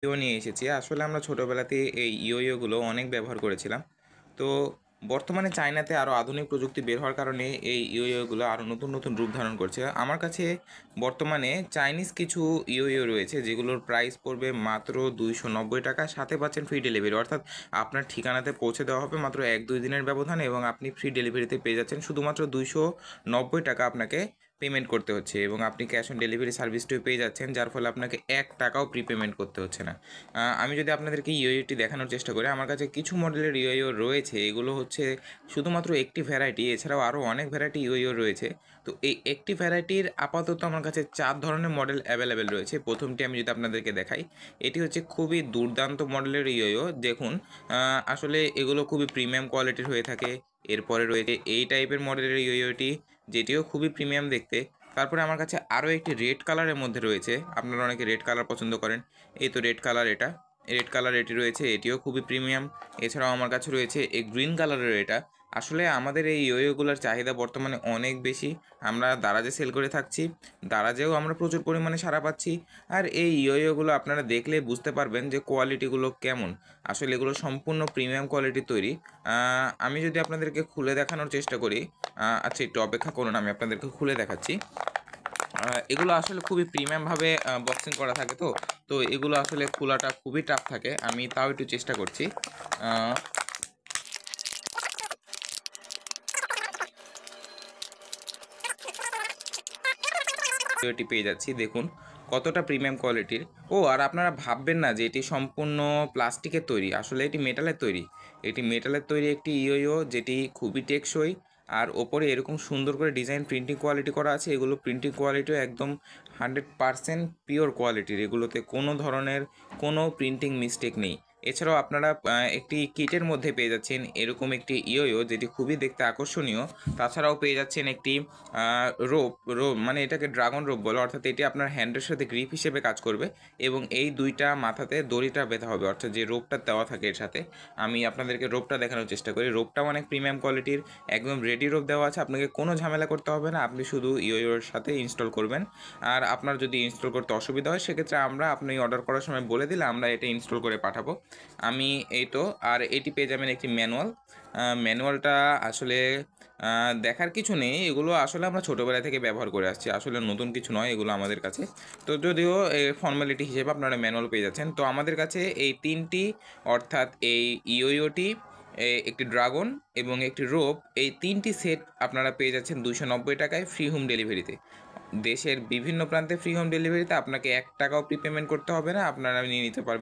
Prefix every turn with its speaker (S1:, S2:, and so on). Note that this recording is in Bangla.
S1: নিয়ে এসেছি। আসলে আমরা ছোটোবেলাতে এই ইয়ো-ইয়োগুলো অনেক ব্যবহার করেছিলাম। তো বর্তমানে চায়নাতে আরও আধুনিক প্রযুক্তি বের হওয়ার কারণে এই ইয়ো-ইয়োগুলো আরও নতুন, নতুন রূপ ধারণ করছে। আমার কাছে বর্তমানে চাইনিজ কিছু ইয়ো-ইয়ো রয়েছে যেগুলোর প্রাইস পড়বে মাত্র ৳২৯০ সাথে পাচ্ছেন ফ্রি ডেলিভারি। অর্থাৎ আপনার ঠিকানাতে পৌঁছে দেওয়া হবে মাত্র ১-২ দিনের ব্যবধানে এবং আপনি ফ্রি ডেলিভারিতে পেয়ে যাচ্ছেন শুধুমাত্র ৳২৯০ আপনাকে পেমেন্ট করতে হচ্ছে এবং আপনি ক্যাশ অন ডেলিভারি সার্ভিসটিও পেয়ে যাচ্ছেন, যার ফলে আপনাকে ৳১ প্রি পেমেন্ট করতে হচ্ছে না। আমি যদি আপনাদেরকে ইওইওটি দেখানোর চেষ্টা করি, আমার কাছে কিছু মডেলের ইওইও রয়েছে। এগুলো হচ্ছে শুধুমাত্র একটি ভ্যারাইটি, এছাড়াও আরও অনেক ভ্যারাইটি ইওইও রয়েছে। তো এই একটি ভ্যারাইটির আপাতত আমার কাছে ৪ ধরনের মডেল অ্যাভেলেবেল রয়েছে। প্রথমটি আমি যদি আপনাদেরকে দেখাই, এটি হচ্ছে খুবই দুর্দান্ত মডেলের ইওইও। দেখুন, আসলে এগুলো খুবই প্রিমিয়াম কোয়ালিটির হয়ে থাকে। এরপরে রয়েছে এই টাইপের মডেলের ইওইওটি, যেটিও খুবই প্রিমিয়াম দেখতে। তারপরে আমার কাছে আরও একটি রেড কালারের মধ্যে রয়েছে। আপনারা অনেকে রেড কালার পছন্দ করেন। এই তো রেড কালার এটা। রেড কালার এটি রয়েছে, এটিও খুবই প্রিমিয়াম। এছাড়াও আমার কাছে রয়েছে এই গ্রিন কালারের এটা। আসলে আমাদের এই ইয়োইয়োগুলোর চাহিদা বর্তমানে অনেক বেশি। আমরা দারাজে সেল করে থাকছি। দারাজেও আমরা প্রচুর পরিমাণে সাড়া পাচ্ছি। আর এই ইয়োইয়োগুলো আপনারা দেখলে বুঝতে পারবেন যে কোয়ালিটিগুলো কেমন। আসলে এগুলো সম্পূর্ণ প্রিমিয়াম কোয়ালিটির তৈরি। আমি যদি আপনাদেরকে খুলে দেখানোর চেষ্টা করি, আচ্ছা একটু অপেক্ষা করুন, আমি আপনাদেরকে খুলে দেখাচ্ছি। এগুলো আসলে খুবই প্রিমিয়ামভাবে বক্সিং করা থাকে, তো এগুলো আসলে খোলাটা খুবই টাফ থাকে। আমি তাও একটু চেষ্টা করছি। ভিডিওটি পেয়ে যাচ্ছি, দেখুন কতটা প্রিমিয়াম কোয়ালিটির। আর আপনারা ভাববেন না যে এটি সম্পূর্ণ প্লাস্টিকের তৈরি, আসলে এটি মেটালের তৈরি। এটি মেটালের তৈরি একটি ইয়োইও, যেটি খুবই টেকসই। আর ওপরে এরকম সুন্দর করে ডিজাইন প্রিন্টিং কোয়ালিটি করা আছে। এগুলো প্রিন্টিং কোয়ালিটিও একদম 100% পিওর কোয়ালিটির। এগুলোতে কোনো ধরনের কোনো প্রিন্টিং মিস্টেক নেই। এছাড়াও আপনারা একটি কিটের মধ্যে পেয়ে যাচ্ছেন এরকম একটি ইয়োইও, যেটি খুবই দেখতে আকর্ষণীয়। তাছাড়াও পেয়ে যাচ্ছেন একটি রোপ রোপ মানে এটাকে ড্রাগন রোপ বলে, অর্থাৎ এটি আপনার হ্যান্ডের সাথে গ্রিপ হিসেবে কাজ করবে এবং এই দুইটা মাথাতে দড়িটা বেঁধা হবে, অর্থাৎ যে রোপটা দেওয়া থাকে এর সাথে। আমি আপনাদেরকে রোপটা দেখানোর চেষ্টা করি। রোপটাও অনেক প্রিমিয়াম কোয়ালিটির, একদম রেডি রোপ দেওয়া আছে। আপনাকে কোনো ঝামেলা করতে হবে না, আপনি শুধু ইয়োর সাথে ইনস্টল করবেন। আর আপনার যদি ইনস্টল করতে অসুবিধা হয়, সেক্ষেত্রে আপনি অর্ডার করার সময় বলে দিলে আমরা এটা ইনস্টল করে পাঠাবো। আমি এই তো, আর এটি পেয়ে যাবেন একটি ম্যানুয়াল। ম্যানুয়ালটা আসলে দেখার কিছু নেই, এগুলো আসলে আমরা ছোটোবেলা থেকে ব্যবহার করে আসছি, আসলে নতুন কিছু নয় এগুলো আমাদের কাছে। তো যদিও ফর্মালিটি হিসেবে আপনারা ম্যানুয়াল পেয়ে যাচ্ছেন। তো আমাদের কাছে এই তিনটি, অর্থাৎ এই ইয়োইওটি, একটি ড্রাগন এবং একটি রোপ, এই তিনটি সেট আপনারা পেয়ে যাচ্ছেন ৳290 ফ্রি হোম ডেলিভারিতে। দেশের বিভিন্ন প্রান্তে ফ্রি হোম ডেলিভারিতে আপনাকে ৳1 প্রি পেমেন্ট করতে হবে না, আপনারা নিয়ে নিতে পারবেন।